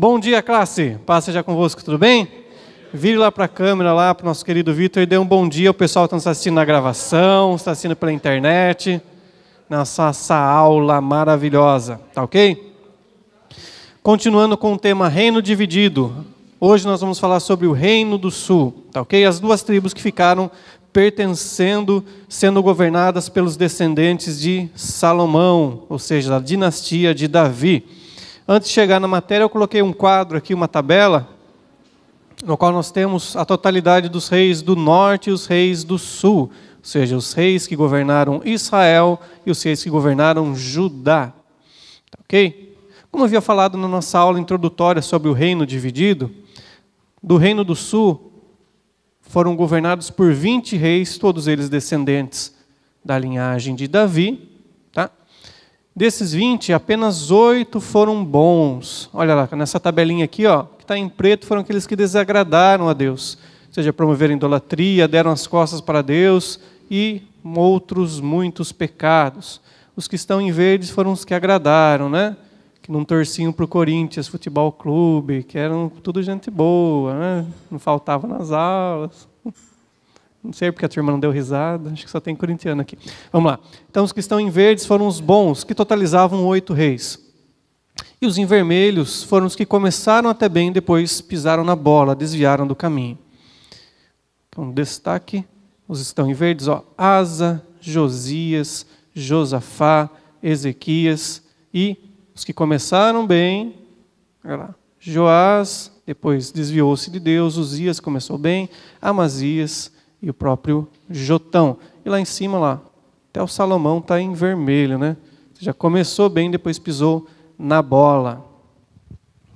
Bom dia, classe. Paz seja convosco, tudo bem? Vire lá para a câmera, lá para o nosso querido Vitor, e dê um bom dia. O pessoal está nos assistindo na gravação, está assistindo pela internet, essa aula maravilhosa, tá ok? Continuando com o tema Reino Dividido. Hoje nós vamos falar sobre o Reino do Sul, tá ok? As duas tribos que ficaram pertencendo, sendo governadas pelos descendentes de Salomão, ou seja, da dinastia de Davi. Antes de chegar na matéria, eu coloquei um quadro aqui, uma tabela, no qual nós temos a totalidade dos reis do norte e os reis do sul, ou seja, os reis que governaram Israel e os reis que governaram Judá. Tá ok? Como eu havia falado na nossa aula introdutória sobre o reino dividido, do reino do sul foram governados por 20 reis, todos eles descendentes da linhagem de Davi. Tá? Desses 20, apenas 8 foram bons. Olha lá, nessa tabelinha aqui, ó, que está em preto, foram aqueles que desagradaram a Deus. Ou seja, promoveram idolatria, deram as costas para Deus e outros muitos pecados. Os que estão em verdes foram os que agradaram, né? Que não torciam para o Corinthians Futebol Clube, que eram tudo gente boa, né? Não faltava nas aulas. Não sei porque a turma não deu risada, acho que só tem corintiano aqui. Vamos lá. Então, os que estão em verdes foram os bons, que totalizavam 8 reis. E os em vermelhos foram os que começaram até bem, depois pisaram na bola, desviaram do caminho. Então, destaque, os que estão em verdes, ó, Asa, Josias, Josafá, Ezequias e os que começaram bem, olha lá, Joás, depois desviou-se de Deus, Uzias começou bem, Amazias e o próprio Jotão. E lá em cima, lá, até o Salomão está em vermelho, né? Já começou bem, depois pisou na bola.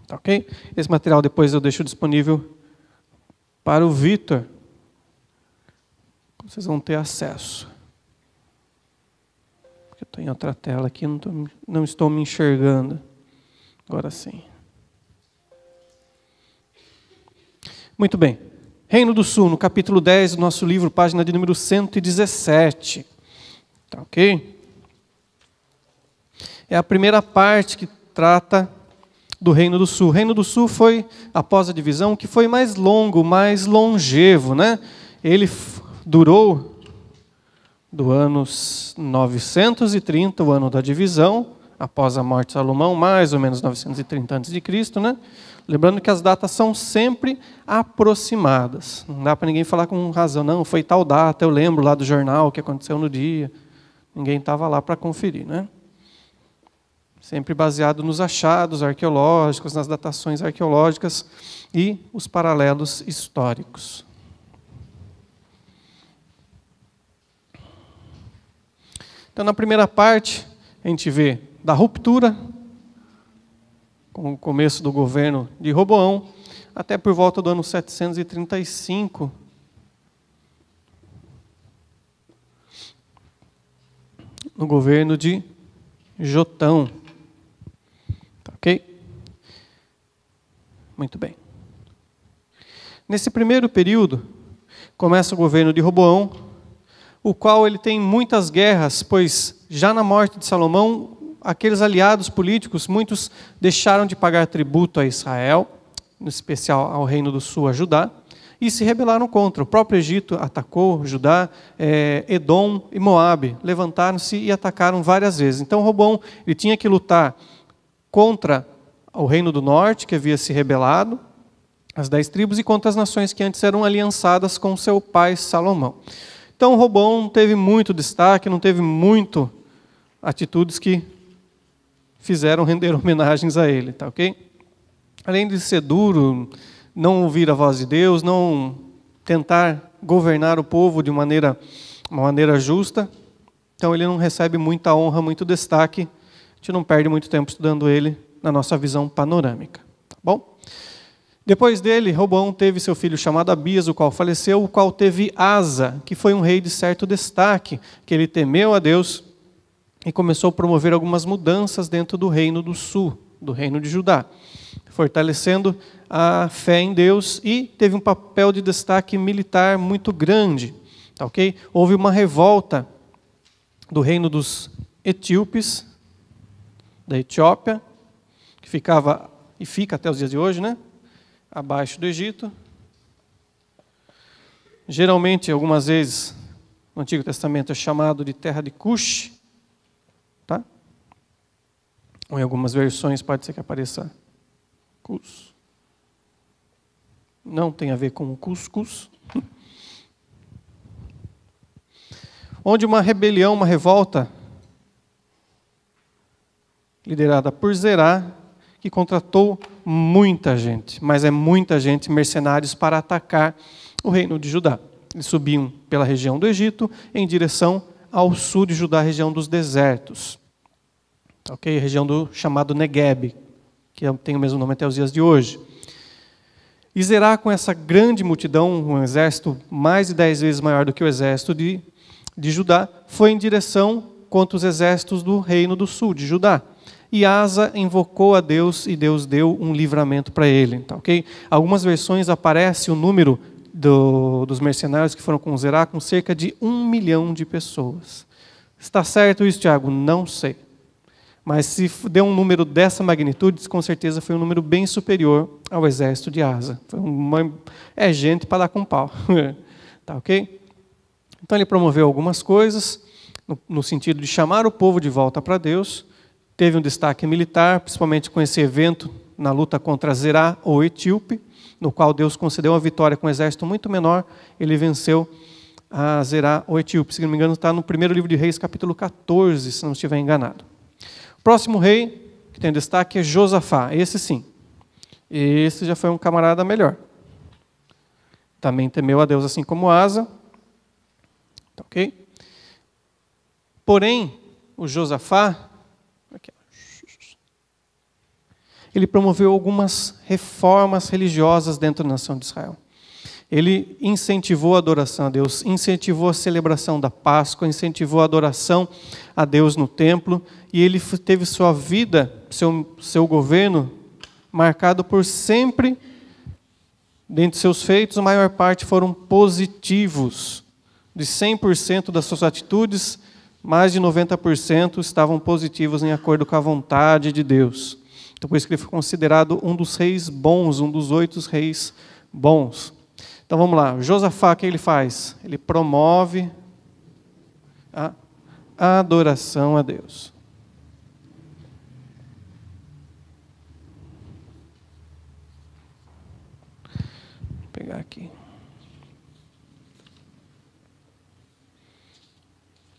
Tá ok? Esse material depois eu deixo disponível para o Vitor. Vocês vão ter acesso. Estou em outra tela aqui, não estou me enxergando. Agora sim. Muito bem. Reino do Sul, no capítulo 10 do nosso livro, página de número 117. Tá ok? É a primeira parte que trata do Reino do Sul. O Reino do Sul foi, após a divisão, que foi mais longo, mais longevo, né? Ele durou do ano 930, o ano da divisão, após a morte de Salomão, mais ou menos 930 a.C., né? Lembrando que as datas são sempre aproximadas. Não dá para ninguém falar com razão, não, foi tal data, eu lembro lá do jornal o que aconteceu no dia. Ninguém estava lá para conferir, né? Sempre baseado nos achados arqueológicos, nas datações arqueológicas e os paralelos históricos. Então, na primeira parte, a gente vê da ruptura, com o começo do governo de Roboão, até por volta do ano 735, no governo de Jotão. Tá ok? Muito bem. Nesse primeiro período, começa o governo de Roboão, o qual ele tem muitas guerras, pois já na morte de Salomão, aqueles aliados políticos, muitos deixaram de pagar tributo a Israel, em especial ao Reino do Sul, a Judá, e se rebelaram contra. O próprio Egito atacou Judá, Edom e Moabe levantaram-se e atacaram várias vezes. Então Roboão ele tinha que lutar contra o Reino do Norte, que havia se rebelado, as 10 tribos, e contra as nações que antes eram aliançadas com seu pai Salomão. Então, Roboão não teve muito destaque, não teve muito atitudes que fizeram render homenagens a ele, tá ok? Além de ser duro, não ouvir a voz de Deus, não tentar governar o povo de uma maneira justa, então ele não recebe muita honra, muito destaque. A gente não perde muito tempo estudando ele na nossa visão panorâmica, tá bom? Depois dele, Roboão teve seu filho chamado Abias, o qual faleceu, o qual teve Asa, que foi um rei de certo destaque, que ele temeu a Deus e começou a promover algumas mudanças dentro do Reino do Sul, do Reino de Judá, fortalecendo a fé em Deus e teve um papel de destaque militar muito grande. Tá, ok? Houve uma revolta do reino dos etíopes, da Etiópia, que ficava e fica até os dias de hoje, né? Abaixo do Egito. Geralmente, algumas vezes, no Antigo Testamento é chamado de terra de Cush, tá? Ou em algumas versões pode ser que apareça Cus. Não tem a ver com o cuscuz. Onde uma rebelião, uma revolta, liderada por Zerá, que contratou muita gente, mas é muita gente, mercenários, para atacar o reino de Judá. Eles subiam pela região do Egito em direção ao sul de Judá, região dos desertos. Ok? Região do chamado Negueb, que tem o mesmo nome até os dias de hoje. E Zerá, com essa grande multidão, um exército mais de 10 vezes maior do que o exército de Judá, foi em direção contra os exércitos do reino do sul, de Judá. E Asa invocou a Deus e Deus deu um livramento para ele. Tá, okay? Algumas versões aparece o número dos mercenários que foram com Zerá com cerca de 1 milhão de pessoas. Está certo isso, Tiago? Não sei. Mas se deu um número dessa magnitude, com certeza foi um número bem superior ao exército de Asa. É gente para dar com pau. Tá, ok? Então ele promoveu algumas coisas, no sentido de chamar o povo de volta para Deus. Teve um destaque militar, principalmente com esse evento na luta contra Zerá, ou etíope, no qual Deus concedeu uma vitória com um exército muito menor. Ele venceu a Zerá, ou etíope. Se não me engano, está no primeiro livro de Reis, capítulo 14, se não estiver enganado. O próximo rei que tem destaque é Josafá. Esse sim. Esse já foi um camarada melhor. Também temeu a Deus, assim como Asa. Tá, ok? Porém, o Josafá, ele promoveu algumas reformas religiosas dentro da nação de Israel. Ele incentivou a adoração a Deus, incentivou a celebração da Páscoa, incentivou a adoração a Deus no templo, e ele teve sua vida, seu governo, marcado por sempre, dentre seus feitos, a maior parte foram positivos. De 100% das suas atitudes, mais de 90% estavam positivos em acordo com a vontade de Deus. Então, por isso que ele foi considerado um dos reis bons, um dos 8 reis bons. Então, vamos lá. Josafá, o que ele faz? Ele promove a adoração a Deus. Vou pegar aqui.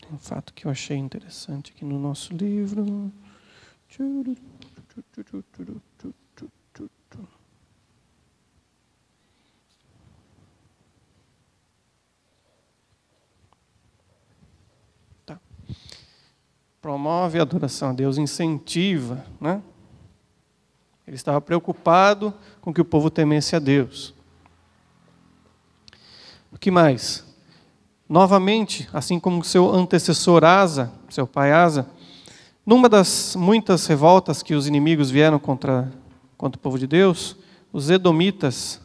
Tem um fato que eu achei interessante aqui no nosso livro. Tá. Promove a adoração a Deus, incentiva, né? Ele estava preocupado com que o povo temesse a Deus. O que mais? Novamente, assim como seu antecessor Asa, seu pai Asa, numa das muitas revoltas que os inimigos vieram contra o povo de Deus, os edomitas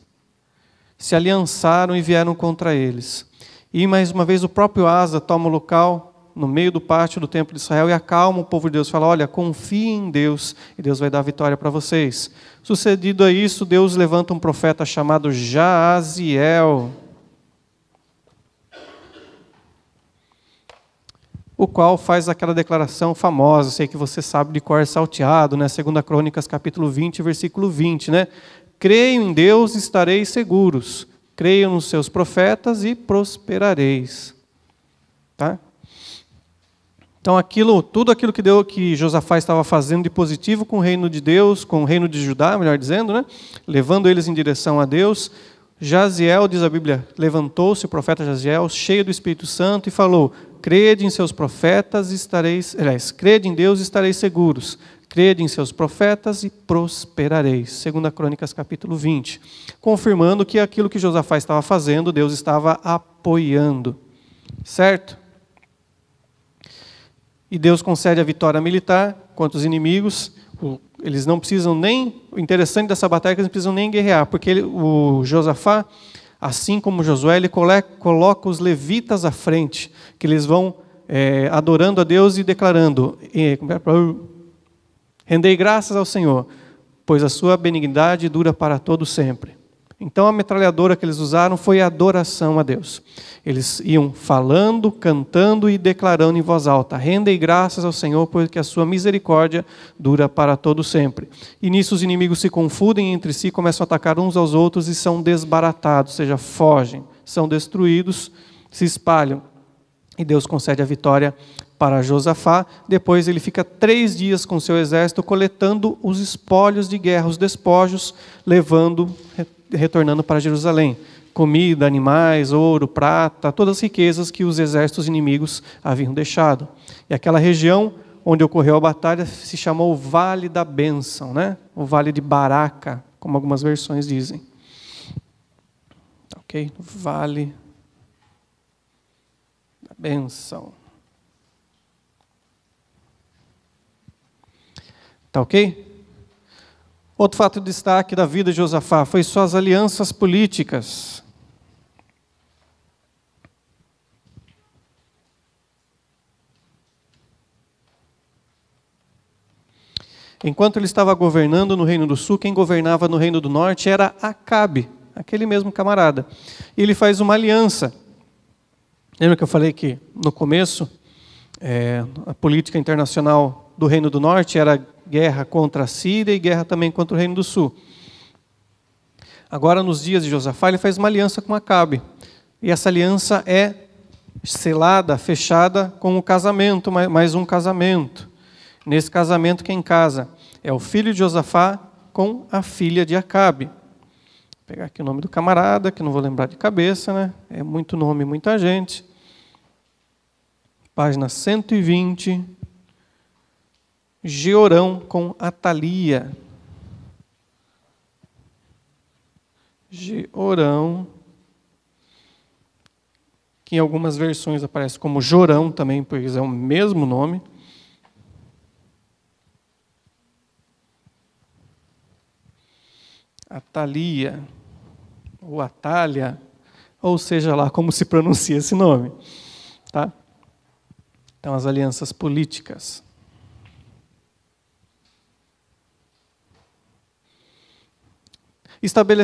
se aliançaram e vieram contra eles. E mais uma vez o próprio Asa toma o local no meio do pátio do templo de Israel e acalma o povo de Deus, fala: olha, confiem em Deus e Deus vai dar vitória para vocês. Sucedido a isso, Deus levanta um profeta chamado Jaaziel, o qual faz aquela declaração famosa, sei que você sabe de cor salteado, né? 2 Crônicas, capítulo 20, versículo 20, né? Creio em Deus e estareis seguros, creio nos seus profetas e prosperareis. Tá? Então, tudo aquilo que Josafá estava fazendo de positivo com o reino de Deus, com o reino de Judá, melhor dizendo, né? Levando eles em direção a Deus, Jaziel, diz a Bíblia, levantou-se o profeta Jaziel, cheio do Espírito Santo, e falou: crede em seus profetas e estareis... crede em Deus e estareis seguros. Crede em seus profetas e prosperareis. 2 Crônicas, capítulo 20. Confirmando que aquilo que Josafá estava fazendo, Deus estava apoiando. Certo? E Deus concede a vitória militar contra os inimigos. Eles não precisam nem... O interessante dessa batalha é que eles não precisam nem guerrear, porque o Josafá, assim como Josué, ele coloca os levitas à frente, que eles vão adorando a Deus e declarando: rendei graças ao Senhor, pois a sua benignidade dura para todo sempre. Então a metralhadora que eles usaram foi a adoração a Deus. Eles iam falando, cantando e declarando em voz alta: rendei graças ao Senhor, porque a sua misericórdia dura para todo sempre. E nisso os inimigos se confundem entre si, começam a atacar uns aos outros e são desbaratados, ou seja, fogem, são destruídos, se espalham. E Deus concede a vitória para Josafá. Depois ele fica 3 dias com seu exército, coletando os espólios de guerra, os despojos, retornando para Jerusalém. Comida, animais, ouro, prata, todas as riquezas que os exércitos inimigos haviam deixado. E aquela região onde ocorreu a batalha se chamou o Vale da Bênção, né? O Vale de Baraca, como algumas versões dizem. Ok? Vale da Bênção. Tá ok? Outro fato de destaque da vida de Josafá foi suas alianças políticas. Enquanto ele estava governando no Reino do Sul, quem governava no Reino do Norte era Acabe, aquele mesmo camarada. E ele faz uma aliança. Lembra que eu falei que no começo a política internacional do Reino do Norte era guerra contra a Síria e guerra também contra o Reino do Sul. Agora, nos dias de Josafá, ele faz uma aliança com Acabe. E essa aliança é selada, fechada com o casamento, mais um casamento. Nesse casamento, quem casa é o filho de Josafá com a filha de Acabe. Vou pegar aqui o nome do camarada, que não vou lembrar de cabeça, né? É muito nome, muita gente. Página 120. Jeorão com Atalia. Jeorão, que em algumas versões aparece como Jorão também, pois é o mesmo nome. Atalia, ou Atália, ou seja lá como se pronuncia esse nome. Tá? Então, as alianças políticas.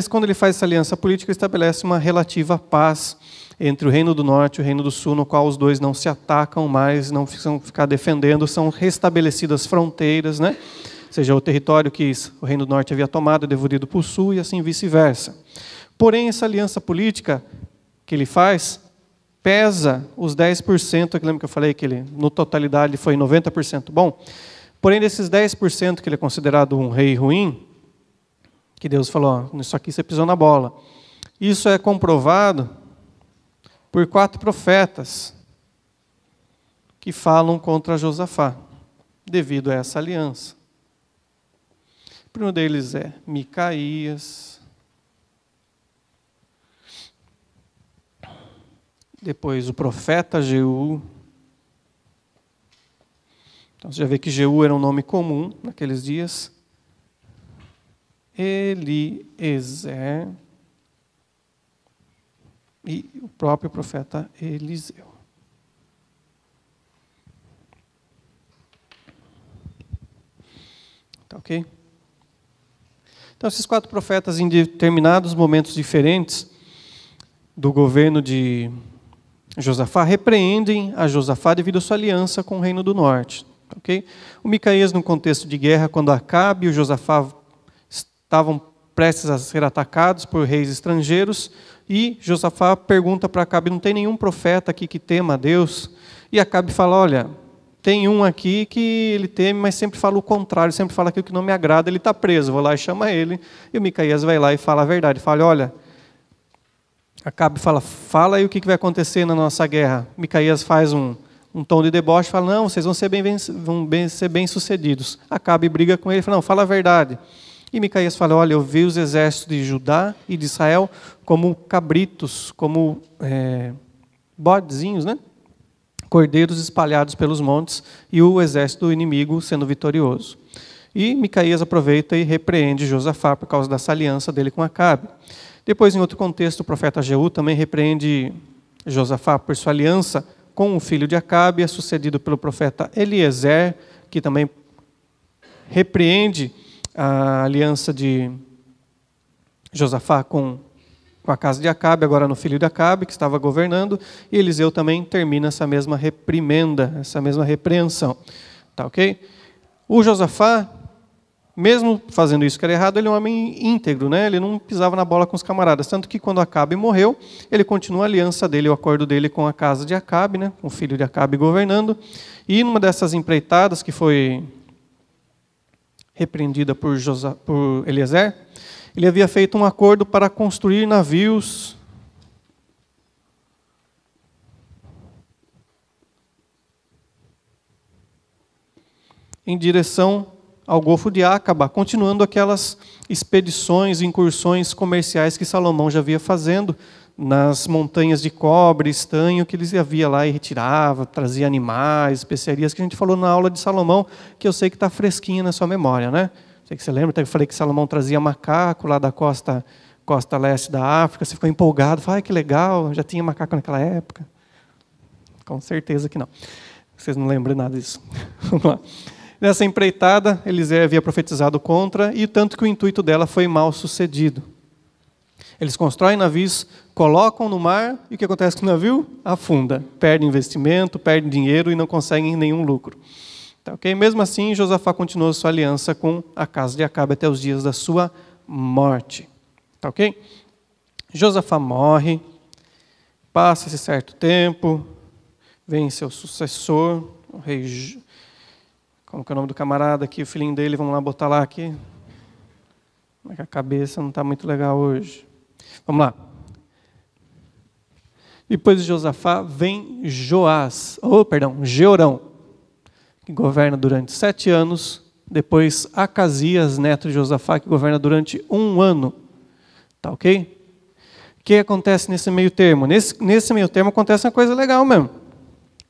Quando ele faz essa aliança política, estabelece uma relativa paz entre o Reino do Norte e o Reino do Sul, no qual os dois não se atacam mais, não precisam ficar defendendo, são restabelecidas fronteiras, né? Ou seja, o território que o Reino do Norte havia tomado é devolvido para o Sul e assim vice-versa. Porém, essa aliança política que ele faz pesa os 10%, que lembra que eu falei que ele, no totalidade, foi 90% bom? Porém, desses 10% que ele é considerado um rei ruim, que Deus falou, isso aqui você pisou na bola. Isso é comprovado por 4 profetas que falam contra Josafá, devido a essa aliança. O primeiro deles é Micaías. Depois o profeta Jeú. Então você já vê que Jeú era um nome comum naqueles dias. Eliezer e o próprio profeta Eliseu. Tá ok? Então, esses 4 profetas, em determinados momentos diferentes do governo de Josafá, repreendem a Josafá devido à sua aliança com o Reino do Norte. Okay? O Micaías, num contexto de guerra, quando Acabe e o Josafá estavam prestes a ser atacados por reis estrangeiros, e Josafá pergunta para Acabe: não tem nenhum profeta aqui que tema a Deus? E Acabe fala: olha, tem um aqui que ele teme, mas sempre fala o contrário, sempre fala aquilo que não me agrada, ele está preso. Vou lá e chama ele, e o Micaías vai lá e fala a verdade. Fala: olha, Acabe fala aí o que vai acontecer na nossa guerra. Micaías faz um tom de deboche, fala: não, vocês vão ser bem-sucedidos. Acabe briga com ele, fala: não, fala a verdade. E Micaías fala: olha, eu vi os exércitos de Judá e de Israel como cabritos, como bodezinhos, né? Cordeiros espalhados pelos montes, e o exército do inimigo sendo vitorioso. E Micaías aproveita e repreende Josafá por causa dessa aliança dele com Acabe. Depois, em outro contexto, o profeta Jeú também repreende Josafá por sua aliança com o filho de Acabe, é sucedido pelo profeta Eliezer, que também repreende a aliança de Josafá com a casa de Acabe, agora no filho de Acabe, que estava governando, e Eliseu também termina essa mesma reprimenda, essa mesma repreensão. Tá ok? O Josafá, mesmo fazendo isso que era errado, ele é um homem íntegro, né? Ele não pisava na bola com os camaradas. Tanto que quando Acabe morreu, ele continua a aliança dele, o acordo dele com a casa de Acabe, né? Com o filho de Acabe governando. E numa dessas empreitadas que foi repreendida por Eliezer, ele havia feito um acordo para construir navios em direção ao Golfo de Acaba, continuando aquelas expedições, incursões comerciais que Salomão já havia fazendo nas montanhas de cobre, estanho, que eles havia lá e retirava, trazia animais, especiarias, que a gente falou na aula de Salomão, que eu sei que está fresquinha na sua memória, né? Sei que você lembra, até que eu falei que Salomão trazia macaco lá da costa leste da África, você ficou empolgado, falou, que legal, já tinha macaco naquela época. Com certeza que não. Vocês não lembram nada disso. Vamos lá. Nessa empreitada, Eliseu havia profetizado contra, e tanto que o intuito dela foi mal sucedido. Eles constroem navios, colocam no mar, e o que acontece com o navio? Afunda. Perde investimento, perde dinheiro e não conseguem nenhum lucro. Tá, okay? Mesmo assim, Josafá continuou sua aliança com a casa de Acabe até os dias da sua morte. Tá, ok? Josafá morre, passa esse certo tempo, vem seu sucessor, o rei... Como que é o nome do camarada aqui, o filhinho dele, vamos lá botar lá aqui. A cabeça não está muito legal hoje. Vamos lá. Depois de Josafá vem Jeorão, que governa durante 7 anos. Depois Acasias, neto de Josafá, que governa durante 1 ano. Tá ok? O que acontece nesse meio termo? Nesse meio termo acontece uma coisa legal mesmo.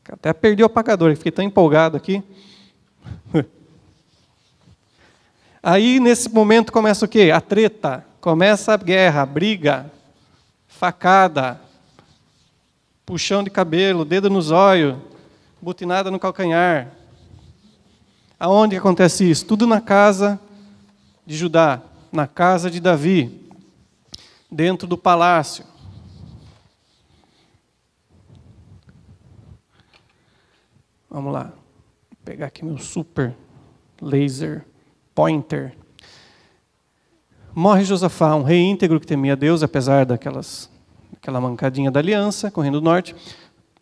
Até perdi o apagador, fiquei tão empolgado aqui. Aí, nesse momento, começa o quê? A treta. Começa a guerra, a briga, facada, puxão de cabelo, dedo nos olhos, butinada no calcanhar. Aonde acontece isso? Tudo na casa de Judá, na casa de Davi, dentro do palácio. Vamos lá. Vou pegar aqui meu super laser pointer. Morre Josafá, um rei íntegro que temia Deus, apesar daquela mancadinha da aliança, correndo do norte.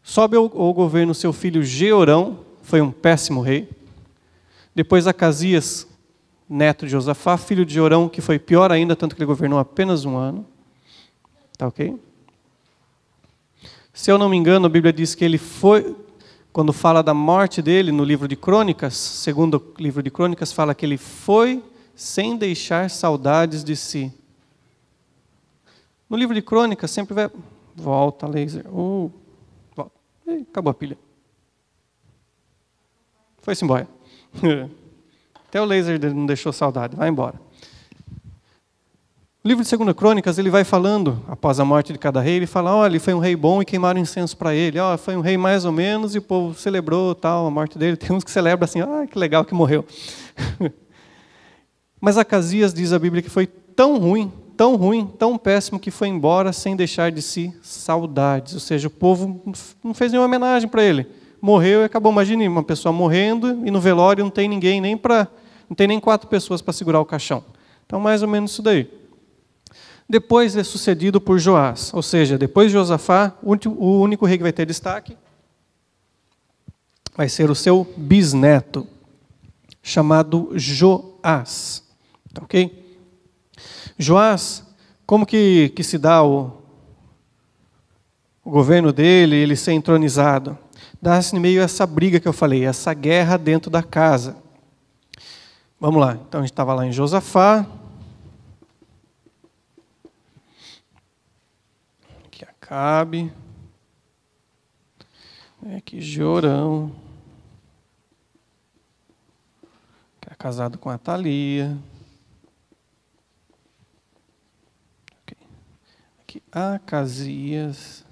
Sobe ao governo seu filho Jeorão, foi um péssimo rei. Depois Acasias, neto de Josafá, filho de Jeorão, que foi pior ainda, tanto que ele governou apenas 1 ano. Tá ok? Se eu não me engano, a Bíblia diz que ele foi... Quando fala da morte dele no livro de Crônicas, segundo o livro de Crônicas, fala que ele foi sem deixar saudades de si. No livro de Crônicas sempre vai... Volta, laser. Volta. Acabou a pilha. Foi-se embora. Até o laser dele não deixou saudade. Vai embora. O livro de 2 Crônicas, ele vai falando, após a morte de cada rei, ele fala, olha, ele foi um rei bom e queimaram incenso para ele. Foi um rei mais ou menos e o povo celebrou tal, a morte dele. Tem uns que celebram assim, que legal que morreu. Mas Acasias, diz a Bíblia, que foi tão ruim, tão péssimo, que foi embora sem deixar de si saudades. Ou seja, o povo não fez nenhuma homenagem para ele. Morreu e acabou. Imagine uma pessoa morrendo e no velório não tem ninguém, não tem nem 4 pessoas para segurar o caixão. Então, mais ou menos isso daí. Depois é sucedido por Joás, ou seja, depois de Josafá, o único rei que vai ter destaque vai ser o seu bisneto, chamado Joás. Tá, ok? Joás, como que se dá o governo dele, ele ser entronizado? Dá-se no meio essa briga que eu falei, essa guerra dentro da casa. Vamos lá, então a gente estava lá em Josafá. Aqui Acabe. Aqui Jeorão. Que é casado com Atalia. Aqui Acasias.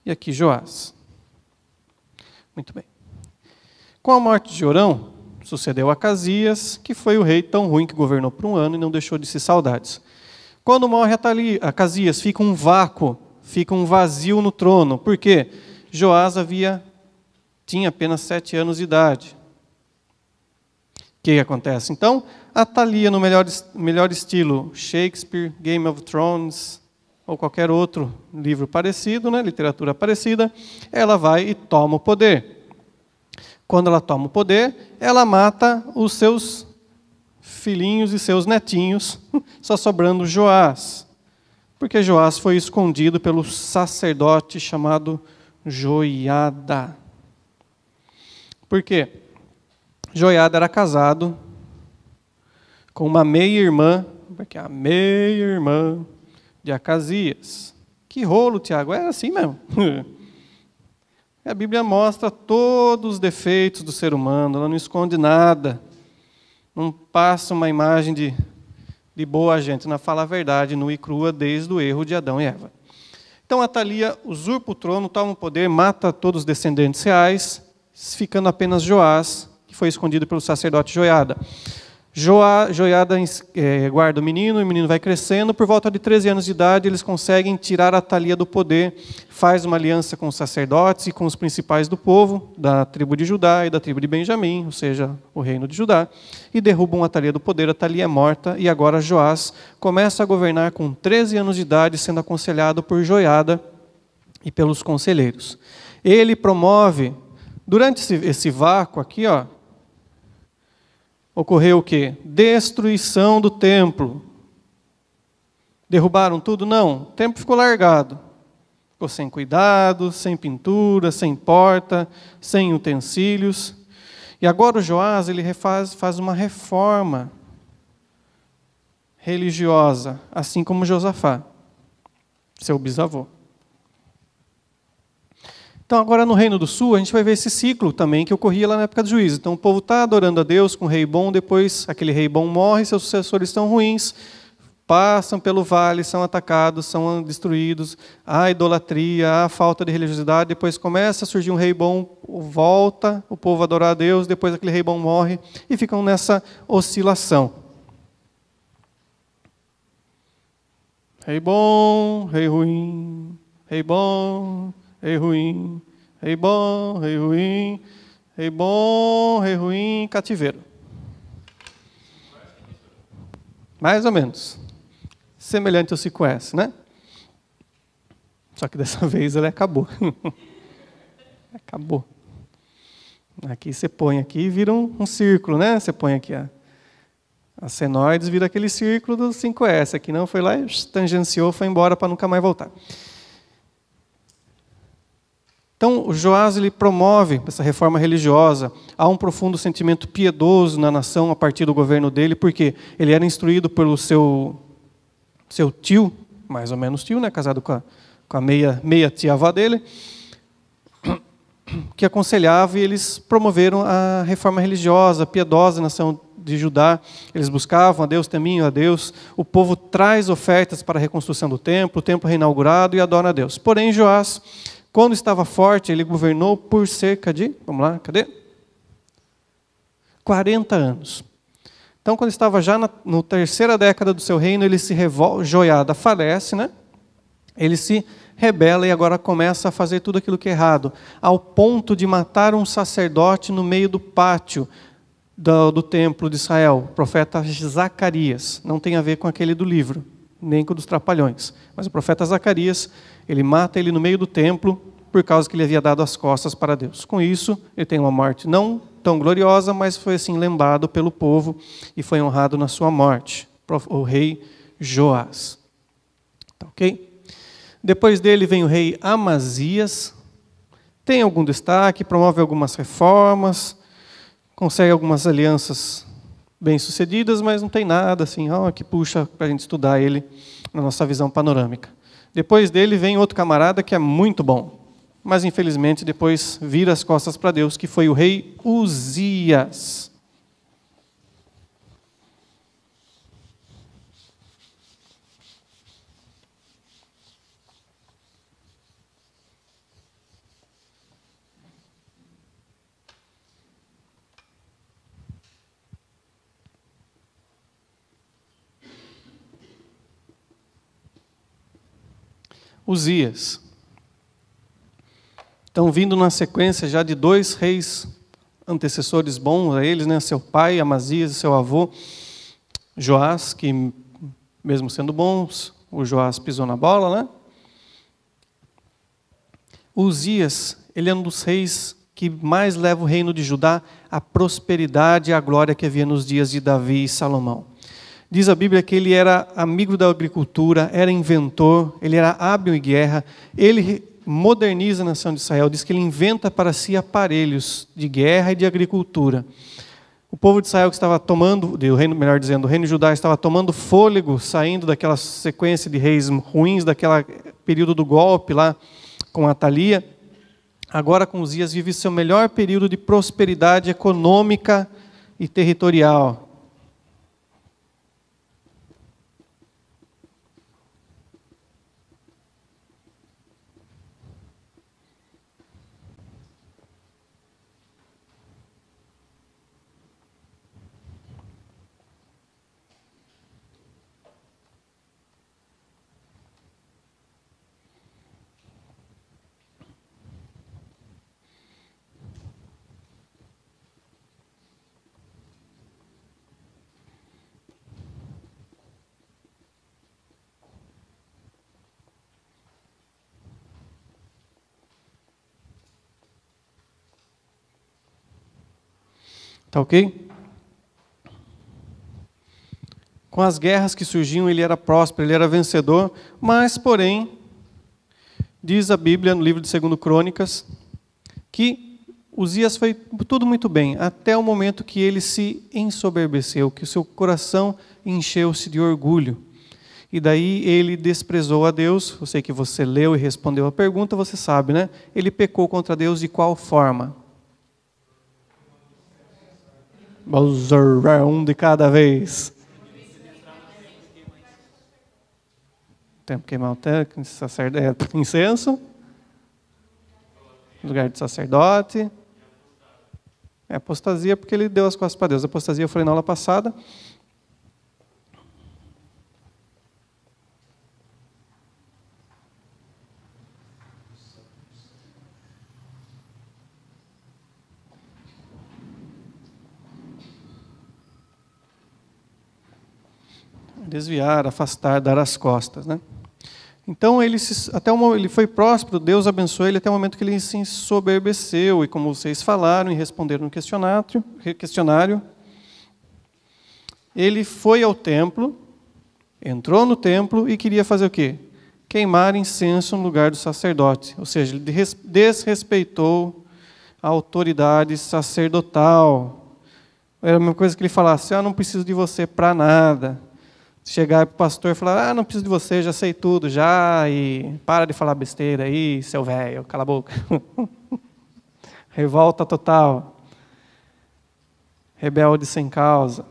E aqui Joás. Muito bem. Com a morte de Jeorão, sucedeu Acasias, que foi o rei tão ruim que governou por 1 ano e não deixou de se saudades. Quando morre Acasias, fica um vácuo, fica um vazio no trono. Por quê? Joás tinha apenas 7 anos de idade. O que acontece? Então, Atalia, no melhor estilo Shakespeare, Game of Thrones, ou qualquer outro livro parecido, né, literatura parecida, ela vai e toma o poder. Quando ela toma o poder, ela mata os seus filhinhos e seus netinhos, só sobrando Joás. Porque Joás foi escondido pelo sacerdote chamado Joiada. Por quê? Joiada era casado com uma meia-irmã, porque a meia-irmã de Acasias. Que rolo, Tiago, era assim mesmo. A Bíblia mostra todos os defeitos do ser humano, ela não esconde nada. Não passa uma imagem de boa gente, não fala a verdade nua e crua desde o erro de Adão e Eva. Então Atalia usurpa o trono, toma o poder, mata todos os descendentes reais, ficando apenas Joás, que foi escondido pelo sacerdote Joiada. Joiada guarda o menino vai crescendo. Por volta de 13 anos de idade, eles conseguem tirar Atalia do poder, faz uma aliança com os sacerdotes e com os principais do povo, da tribo de Judá e da tribo de Benjamim, ou seja, o reino de Judá, e derrubam Atalia do poder. Atalia é morta e agora Joás começa a governar com 13 anos de idade, sendo aconselhado por Joiada e pelos conselheiros. Ele promove, durante esse vácuo aqui, ocorreu o quê? Destruição do templo. Derrubaram tudo? Não. O templo ficou largado. Ficou sem cuidado, sem pintura, sem porta, sem utensílios. E agora o Joás ele faz uma reforma religiosa, assim como Josafá, seu bisavô. Então, agora no Reino do Sul, a gente vai ver esse ciclo também que ocorria lá na época do juízo. Então, o povo está adorando a Deus com um rei bom, depois aquele rei bom morre, seus sucessores estão ruins, passam pelo vale, são atacados, são destruídos, há idolatria, há falta de religiosidade, depois começa a surgir um rei bom, volta o povo a adorar a Deus, depois aquele rei bom morre, e ficam nessa oscilação. Rei bom, rei ruim, rei bom, rei ruim, rei bom, rei ruim, rei bom, rei ruim, cativeiro. Mais ou menos. Semelhante ao 5S, né? Só que dessa vez ele acabou. Acabou. Aqui você põe aqui e vira um círculo, né? Você põe aqui as senoides, vira aquele círculo do 5S. Aqui não, foi lá e tangenciou, foi embora para nunca mais voltar. Então, o Joás ele promove essa reforma religiosa. Há um profundo sentimento piedoso na nação a partir do governo dele, porque ele era instruído pelo seu tio, mais ou menos tio, né, casado com a meia tia-avó dele, que aconselhava, e eles promoveram a reforma religiosa, piedosa na nação de Judá. Eles buscavam a Deus, temiam a Deus. O povo traz ofertas para a reconstrução do templo, o templo reinaugurado, e adora a Deus. Porém, Joás, quando estava forte, ele governou por cerca de, vamos lá, cadê? 40 anos. Então, quando estava já na terceira década do seu reino, ele se revolta, Joiada falece, né? Ele se rebela e agora começa a fazer tudo aquilo que é errado, ao ponto de matar um sacerdote no meio do pátio do templo de Israel, o profeta Zacarias. Não tem a ver com aquele do livro, nem com o dos Trapalhões. Mas o profeta Zacarias, ele mata ele no meio do templo por causa que ele havia dado as costas para Deus. Com isso, ele tem uma morte não tão gloriosa, mas foi assim lembrado pelo povo e foi honrado na sua morte, o rei Joás. Tá, ok? Depois dele vem o rei Amazias. Tem algum destaque, promove algumas reformas, consegue algumas alianças bem-sucedidas, mas não tem nada assim, que puxa para a gente estudar ele na nossa visão panorâmica. Depois dele vem outro camarada que é muito bom, mas infelizmente depois vira as costas para Deus, que foi o rei Uzias. Uzias. Então, vindo na sequência já de 2 reis antecessores bons a eles, né? Seu pai, Amazias, e seu avô, Joás, que mesmo sendo bons, o Joás pisou na bola, né? Uzias, ele é um dos reis que mais leva o reino de Judá à prosperidade e à glória que havia nos dias de Davi e Salomão. Diz a Bíblia que ele era amigo da agricultura, era inventor, ele era hábil em guerra, ele moderniza a nação de Israel, diz que ele inventa para si aparelhos de guerra e de agricultura. O povo de Israel que estava tomando, o reino, melhor dizendo, o reino de Judá estava tomando fôlego, saindo daquela sequência de reis ruins, daquele período do golpe lá com Atalia. Agora com Uzias vive seu melhor período de prosperidade econômica e territorial. Tá ok? Com as guerras que surgiam, ele era próspero, ele era vencedor, mas, porém, diz a Bíblia no livro de 2 Crônicas, que Uzias foi tudo muito bem, até o momento que ele se ensoberbeceu, que o seu coração encheu-se de orgulho. E daí ele desprezou a Deus. Eu sei que você leu e respondeu a pergunta, você sabe, né? Ele pecou contra Deus de qual forma? Um de cada vez. Tem que queimar o incenso, lugar de sacerdote. É apostasia porque ele deu as costas para Deus. A apostasia eu falei na aula passada. Desviar, afastar, dar as costas, né? Então ele foi próspero, Deus abençoou ele até o momento que ele se ensoberbeceu, e como vocês falaram e responderam no questionário, ele foi ao templo, entrou no templo e queria fazer o quê? Queimar incenso no lugar do sacerdote, ou seja, ele desrespeitou a autoridade sacerdotal. Era a mesma coisa que ele falasse: não preciso de você para nada. Chegar para o pastor e falar: não preciso de você, já sei tudo, já, e para de falar besteira aí, seu velho, cala a boca. Revolta total. Rebelde sem causa.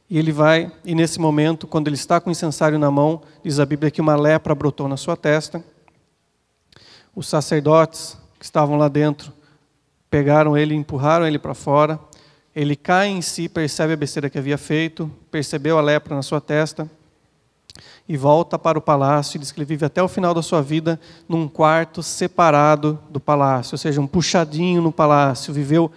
E ele vai, e nesse momento, quando ele está com o incensário na mão, diz a Bíblia que uma lepra brotou na sua testa. Os sacerdotes que estavam lá dentro pegaram ele e empurraram ele para fora. Ele cai em si, percebe a besteira que havia feito, percebeu a lepra na sua testa e volta para o palácio. E diz que ele vive até o final da sua vida num quarto separado do palácio, ou seja, um puxadinho no palácio. Viveu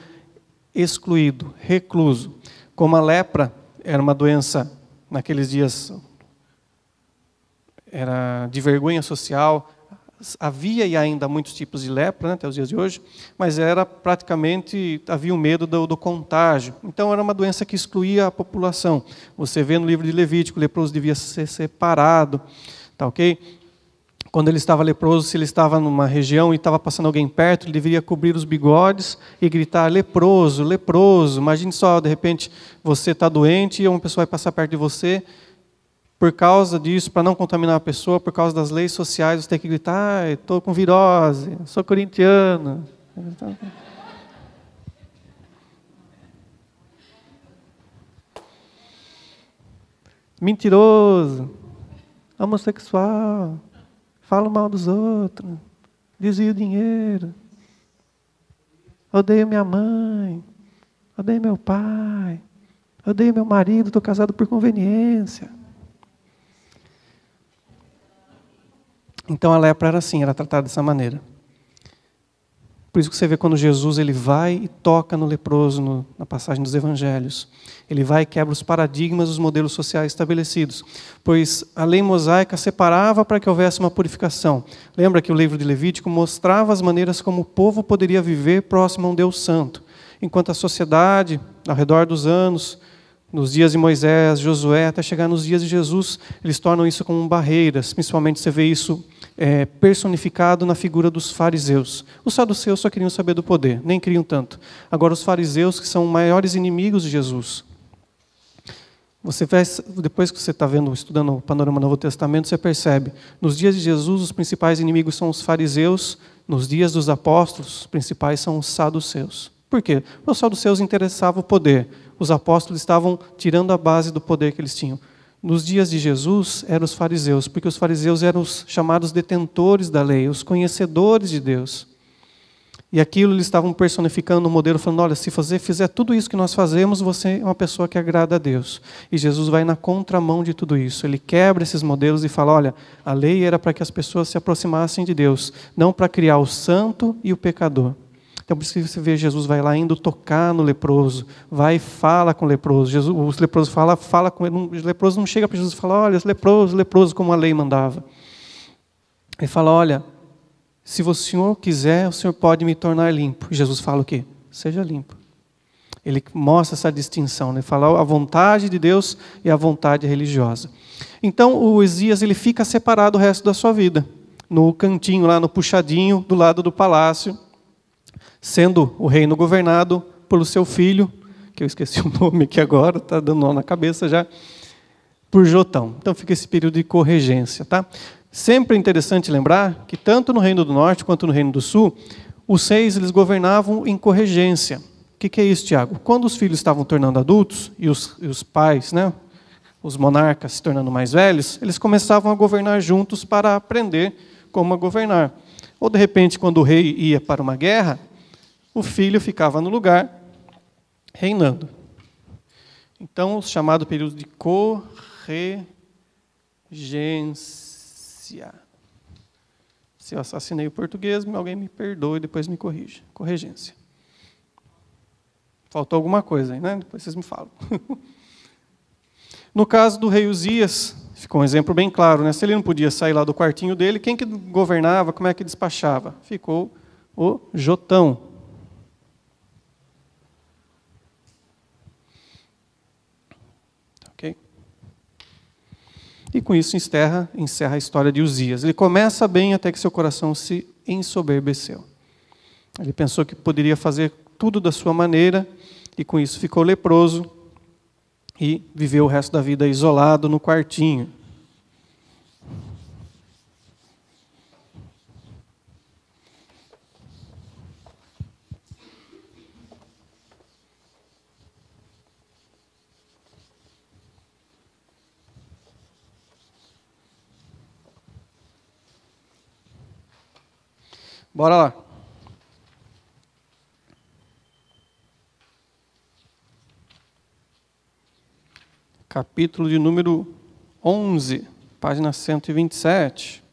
excluído, recluso. Como a lepra era uma doença, naqueles dias, era de vergonha social. Havia e ainda muitos tipos de lepra, né, até os dias de hoje, mas era praticamente, havia um medo do contágio. Então era uma doença que excluía a população. Você vê no livro de Levítico, o leproso devia ser separado, tá ok? Quando ele estava leproso, se ele estava numa região e estava passando alguém perto, ele deveria cobrir os bigodes e gritar: leproso, leproso. Imagine só, de repente, você está doente e uma pessoa vai passar perto de você. Por causa disso, para não contaminar a pessoa, por causa das leis sociais, você tem que gritar: estou com virose, sou corintiano. Mentiroso, homossexual, fala mal dos outros, desvia o dinheiro, odeio minha mãe, odeio meu pai, odeio meu marido, estou casado por conveniência. Então a lepra era assim, era tratada dessa maneira. Por isso que você vê quando Jesus ele vai e toca no leproso na passagem dos evangelhos. Ele vai e quebra os paradigmas, os modelos sociais estabelecidos. Pois a lei mosaica separava para que houvesse uma purificação. Lembra que o livro de Levítico mostrava as maneiras como o povo poderia viver próximo a um Deus santo. Enquanto a sociedade, ao redor dos anos, nos dias de Moisés, Josué, até chegar nos dias de Jesus, eles tornam isso como barreiras. Principalmente você vê isso personificado na figura dos fariseus. Os saduceus só queriam saber do poder, nem queriam tanto. Agora os fariseus, que são os maiores inimigos de Jesus. Depois que você está estudando o panorama do Novo Testamento, você percebe, nos dias de Jesus, os principais inimigos são os fariseus, nos dias dos apóstolos, os principais são os saduceus. Por quê? Os saduceus interessavam o poder. Os apóstolos estavam tirando a base do poder que eles tinham. Nos dias de Jesus, eram os fariseus, porque os fariseus eram os chamados detentores da lei, os conhecedores de Deus. E aquilo eles estavam personificando no modelo, falando, olha, se você fizer tudo isso que nós fazemos, você é uma pessoa que agrada a Deus. E Jesus vai na contramão de tudo isso. Ele quebra esses modelos e fala, olha, a lei era para que as pessoas se aproximassem de Deus, não para criar o santo e o pecador. Então, por isso que você vê Jesus vai lá indo tocar no leproso, vai e fala com o leproso. O leproso fala com ele. O leproso não chega para Jesus e fala, olha, leproso, como a lei mandava. Ele fala, olha, se o Senhor quiser, o Senhor pode me tornar limpo. E Jesus fala o quê? Seja limpo. Ele mostra essa distinção, né? Ele fala a vontade de Deus e a vontade religiosa. Então, o Uzias ele fica separado o resto da sua vida, no cantinho lá, no puxadinho, do lado do palácio, sendo o reino governado pelo seu filho, que eu esqueci o nome aqui agora, está dando nó na cabeça já, por Jotão. Então fica esse período de corregência. Tá? Sempre é interessante lembrar que tanto no Reino do Norte quanto no Reino do Sul, os reis eles governavam em corregência. O que é isso, Tiago? Quando os filhos estavam tornando adultos, e os pais, né, os monarcas se tornando mais velhos, eles começavam a governar juntos para aprender como a governar. Ou, de repente, quando o rei ia para uma guerra, o filho ficava no lugar, reinando. Então, o chamado período de corregência. Se eu assassinei o português, alguém me perdoe e depois me corrige. Corregência. Faltou alguma coisa aí, né? Depois vocês me falam. No caso do rei Uzias, ficou um exemplo bem claro, né? Se ele não podia sair lá do quartinho dele, quem que governava, como é que despachava? Ficou o Jotão. E com isso encerra a história de Uzias. Ele começa bem até que seu coração se ensoberbeceu. Ele pensou que poderia fazer tudo da sua maneira e com isso ficou leproso e viveu o resto da vida isolado no quartinho. Bora lá. Capítulo de número 11, página 127.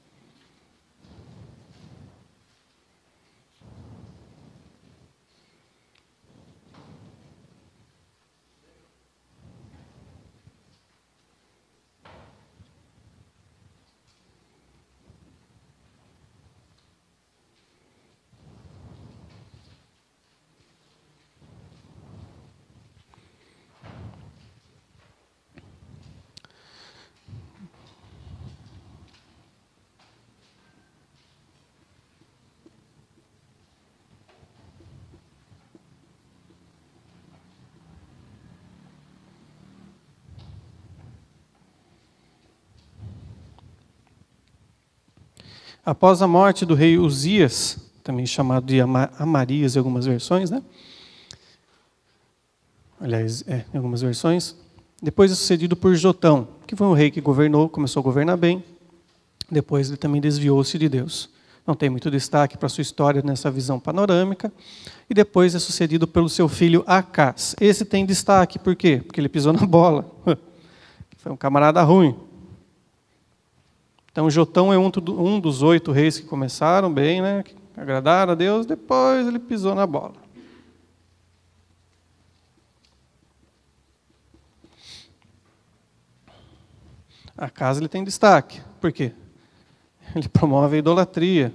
Após a morte do rei Uzias, também chamado de Amarias em algumas versões, né? Aliás, em algumas versões, depois é sucedido por Jotão, que foi um rei que governou, começou a governar bem, depois ele também desviou-se de Deus. Não tem muito destaque para a sua história nessa visão panorâmica, e depois é sucedido pelo seu filho Acás. Esse tem destaque, por quê? Porque ele pisou na bola. Foi um camarada ruim. Então, Jotão é um dos 8 reis que começaram bem, né? Que agradaram a Deus, depois ele pisou na bola. Acas ele tem destaque. Por quê? Ele promove a idolatria.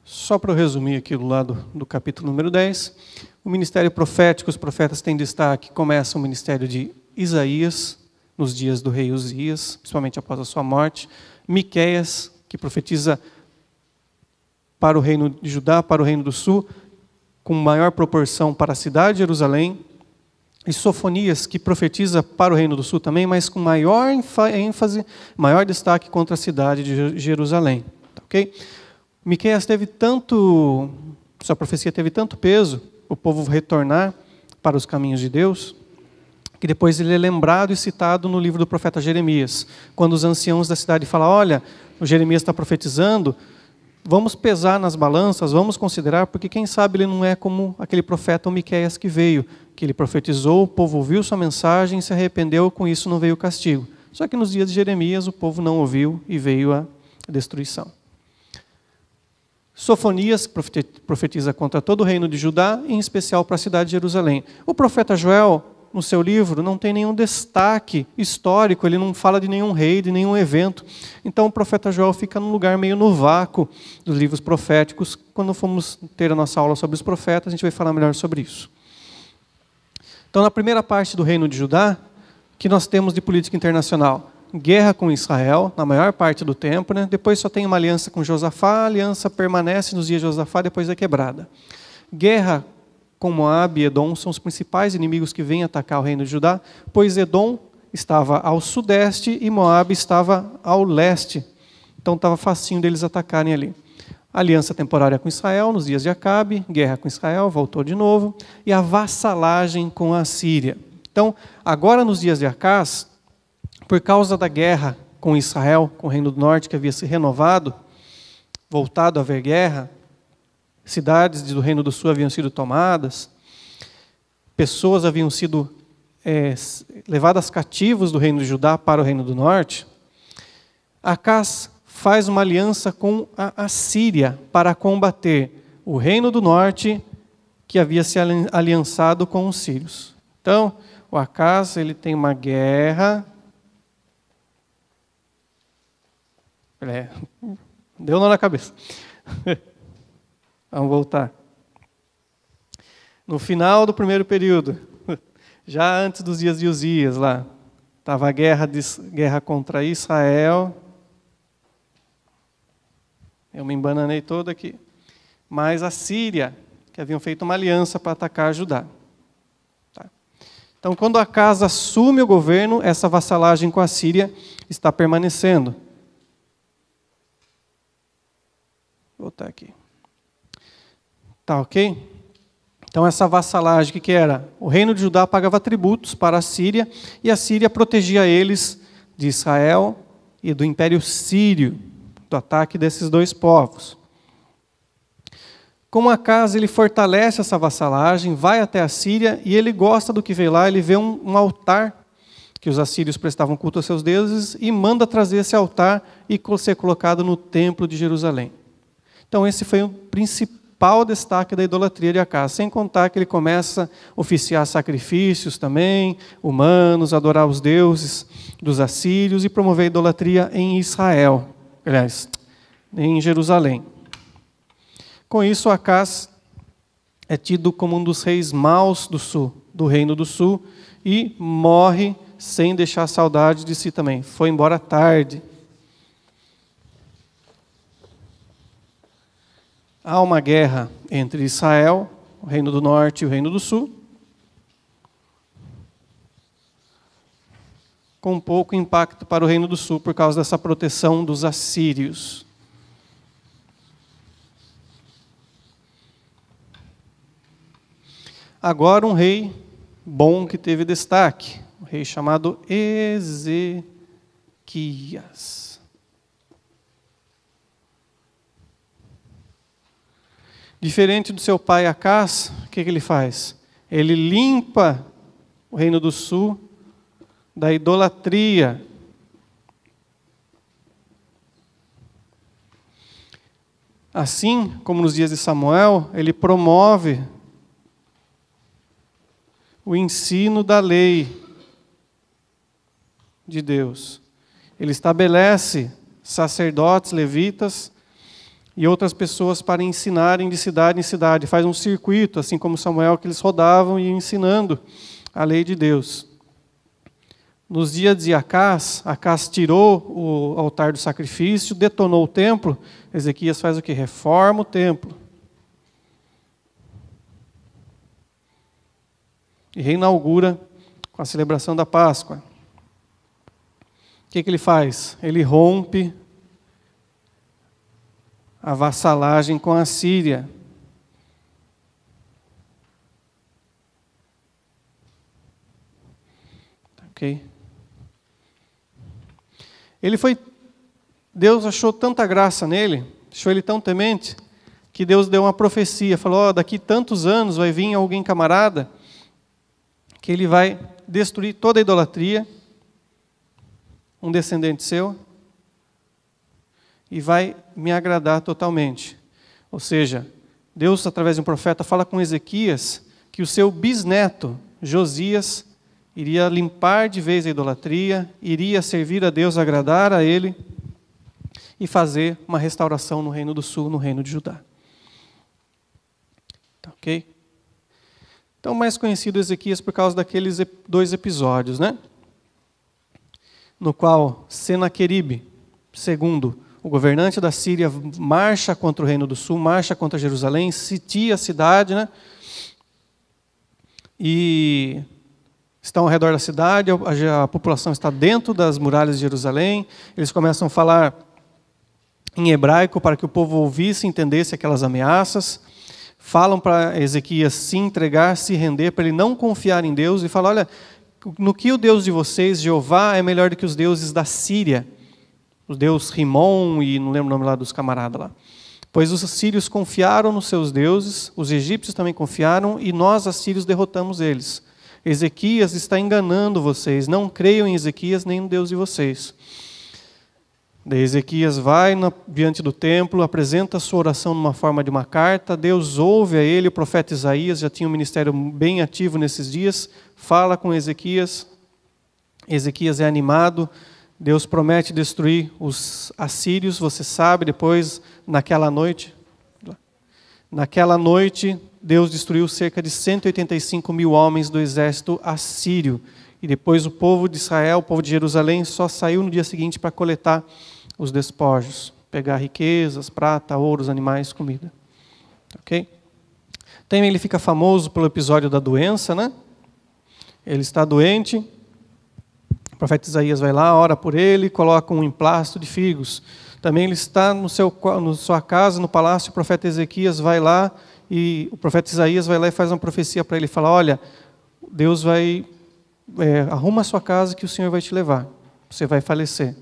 Só para eu resumir aquilo lá do capítulo número 10, o ministério profético, os profetas têm destaque, começa o ministério de Isaías, nos dias do rei Uzias, principalmente após a sua morte, Miqueias, que profetiza para o reino de Judá, para o reino do sul, com maior proporção para a cidade de Jerusalém, e Sofonias, que profetiza para o reino do sul também, mas com maior ênfase, maior destaque contra a cidade de Jerusalém. Tá, ok? Miqueias sua profecia teve tanto peso, o povo retornar para os caminhos de Deus, que depois ele é lembrado e citado no livro do profeta Jeremias, quando os anciãos da cidade falam, olha, o Jeremias está profetizando, vamos pesar nas balanças, vamos considerar, porque quem sabe ele não é como aquele profeta o Miqueias que veio, que ele profetizou, o povo ouviu sua mensagem, se arrependeu, com isso não veio o castigo. Só que nos dias de Jeremias o povo não ouviu e veio a destruição. Sofonias profetiza contra todo o reino de Judá, em especial para a cidade de Jerusalém. O profeta Joel, no seu livro, não tem nenhum destaque histórico, ele não fala de nenhum rei, de nenhum evento. Então o profeta Joel fica num lugar meio no vácuo dos livros proféticos. Quando formos ter a nossa aula sobre os profetas, a gente vai falar melhor sobre isso. Então, na primeira parte do reino de Judá, que nós temos de política internacional? Guerra com Israel, na maior parte do tempo, né? Depois só tem uma aliança com Josafá, a aliança permanece nos dias de Josafá, depois é quebrada. Guerra com Moabe e Edom são os principais inimigos que vêm atacar o reino de Judá, pois Edom estava ao sudeste e Moabe estava ao leste. Então estava facinho deles atacarem ali. Aliança temporária com Israel, nos dias de Acabe, guerra com Israel, voltou de novo, e a vassalagem com a Síria. Então, agora nos dias de Acaz, por causa da guerra com Israel, com o Reino do Norte, que havia se renovado, voltado a haver guerra, cidades do Reino do Sul haviam sido tomadas, pessoas haviam sido levadas cativos do Reino de Judá para o Reino do Norte, Acaz faz uma aliança com a Síria para combater o Reino do Norte, que havia se aliançado com os sírios. Então, o Acaz, ele tem uma guerra. Deu nó na cabeça. Vamos voltar. No final do primeiro período, já antes dos dias de Uzias, lá, estava a guerra contra Israel. Eu me embananei todo aqui. Mas a Síria, que haviam feito uma aliança para atacar Judá. Tá. Então, quando Acaz assume o governo, essa vassalagem com a Síria está permanecendo. Vou voltar aqui. Tá ok? Então, essa vassalagem, o que era? O reino de Judá pagava tributos para a Síria, e a Síria protegia eles de Israel e do Império Sírio, do ataque desses dois povos. Como Acaz, ele fortalece essa vassalagem, vai até a Síria, e ele gosta do que vê lá, ele vê um altar que os assírios prestavam culto aos seus deuses, e manda trazer esse altar e ser colocado no templo de Jerusalém. Então esse foi o principal destaque da idolatria de Acaz, sem contar que ele começa a oficiar sacrifícios também, humanos, adorar os deuses dos assírios e promover a idolatria em Israel, aliás, em Jerusalém. Com isso, Acaz é tido como um dos reis maus do sul, do reino do sul, e morre sem deixar saudade de si também. Foi embora tarde. Há uma guerra entre Israel, o reino do norte e o reino do sul, com pouco impacto para o reino do sul por causa dessa proteção dos assírios. Agora um rei bom que teve destaque, um rei chamado Ezequias. Diferente do seu pai Acás, o que ele faz? Ele limpa o reino do sul da idolatria. Assim como nos dias de Samuel, ele promove o ensino da lei de Deus. Ele estabelece sacerdotes, levitas e outras pessoas para ensinarem de cidade em cidade. Faz um circuito, assim como Samuel, que eles rodavam e iam ensinando a lei de Deus. Nos dias de Acás, Acás tirou o altar do sacrifício, detonou o templo. Ezequias faz o quê? Reforma o templo. E reinaugura com a celebração da Páscoa. O que ele faz? Ele rompe a vassalagem com a Síria. Ok? Deus achou tanta graça nele, achou ele tão temente, que Deus deu uma profecia, falou, daqui tantos anos vai vir alguém camarada, que ele vai destruir toda a idolatria, um descendente seu, e vai me agradar totalmente. Ou seja, Deus, através de um profeta, fala com Ezequias que o seu bisneto, Josias, iria limpar de vez a idolatria, iria servir a Deus, agradar a Ele e fazer uma restauração no Reino do Sul, no Reino de Judá. Tá, ok? Então, mais conhecido Ezequias por causa daqueles 2 episódios, né? No qual Senaqueribe, segundo o governante da Síria, marcha contra o Reino do Sul, marcha contra Jerusalém, sitia a cidade, né? E estão ao redor da cidade, a população está dentro das muralhas de Jerusalém, eles começam a falar em hebraico para que o povo ouvisse e entendesse aquelas ameaças, falam para Ezequias se entregar, se render, para ele não confiar em Deus, e falar, olha, no que o Deus de vocês, Jeová, é melhor do que os deuses da Síria, o deus Rimon e não lembro o nome lá dos camaradas lá. Pois os sírios confiaram nos seus deuses, os egípcios também confiaram, e nós, assírios, derrotamos eles. Ezequias está enganando vocês, não creiam em Ezequias nem no Deus de vocês. Daí Ezequias vai diante do templo, apresenta a sua oração numa forma de uma carta, Deus ouve a ele, o profeta Isaías já tinha um ministério bem ativo nesses dias, fala com Ezequias, Ezequias é animado, Deus promete destruir os assírios, você sabe, depois, naquela noite, Deus destruiu cerca de 185 mil homens do exército assírio. E depois o povo de Israel, o povo de Jerusalém, só saiu no dia seguinte para coletar os despojos. Pegar riquezas, prata, ouros, animais, comida. Ok? Também ele fica famoso pelo episódio da doença, né? Ele está doente, o profeta Isaías vai lá, ora por ele, coloca um emplasto de figos. Também ele está na sua casa, no palácio, o profeta Ezequias vai lá, e o profeta Isaías vai lá e faz uma profecia para ele, fala, olha, Deus vai, arruma a sua casa que o Senhor vai te levar, você vai falecer.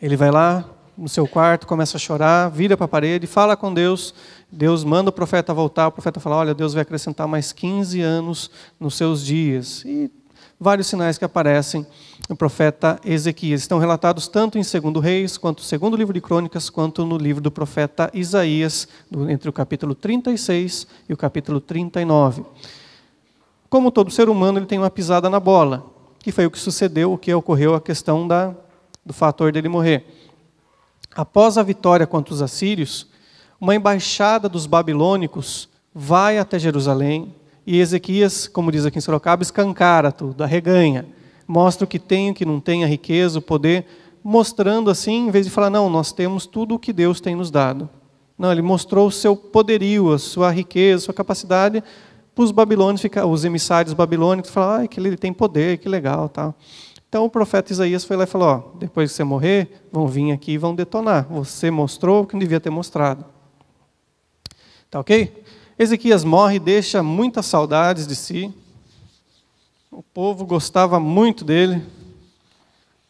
Ele vai lá no seu quarto, começa a chorar, vira para a parede, fala com Deus, Deus manda o profeta voltar, o profeta fala, olha, Deus vai acrescentar mais 15 anos nos seus dias. E vários sinais que aparecem no profeta Ezequias. Estão relatados tanto em 2 Reis, quanto no 2º livro de Crônicas, quanto no livro do profeta Isaías, entre o capítulo 36 e o capítulo 39. Como todo ser humano, ele tem uma pisada na bola, que foi o que sucedeu, o que ocorreu, a questão do fator dele morrer. Após a vitória contra os assírios, uma embaixada dos babilônicos vai até Jerusalém, e Ezequias, como diz aqui em Sorocaba, escancara tudo, arreganha, mostra o que tem, o que não tem, a riqueza, o poder, mostrando assim, em vez de falar, não, nós temos tudo o que Deus tem nos dado. Não, ele mostrou o seu poderio, a sua riqueza, a sua capacidade, para os babilônios, os emissários babilônicos, falaram, que ele tem poder, que legal, tal. Então o profeta Isaías foi lá e falou, depois que você morrer, vão vir aqui e vão detonar. Você mostrou o que não devia ter mostrado. Tá ok? Ezequias morre e deixa muitas saudades de si. O povo gostava muito dele,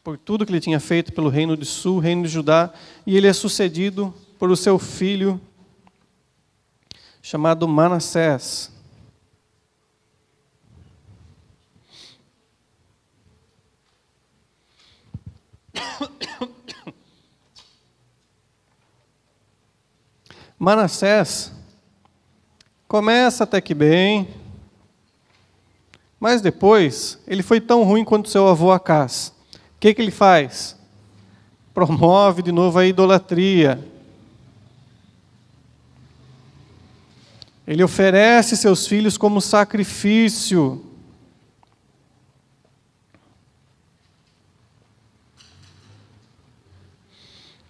por tudo que ele tinha feito pelo reino do sul, reino de Judá, e ele é sucedido por o seu filho, chamado Manassés. Manassés começa até que bem, mas depois ele foi tão ruim quanto seu avô Acás. O que ele faz? Promove de novo a idolatria. Ele oferece seus filhos como sacrifício.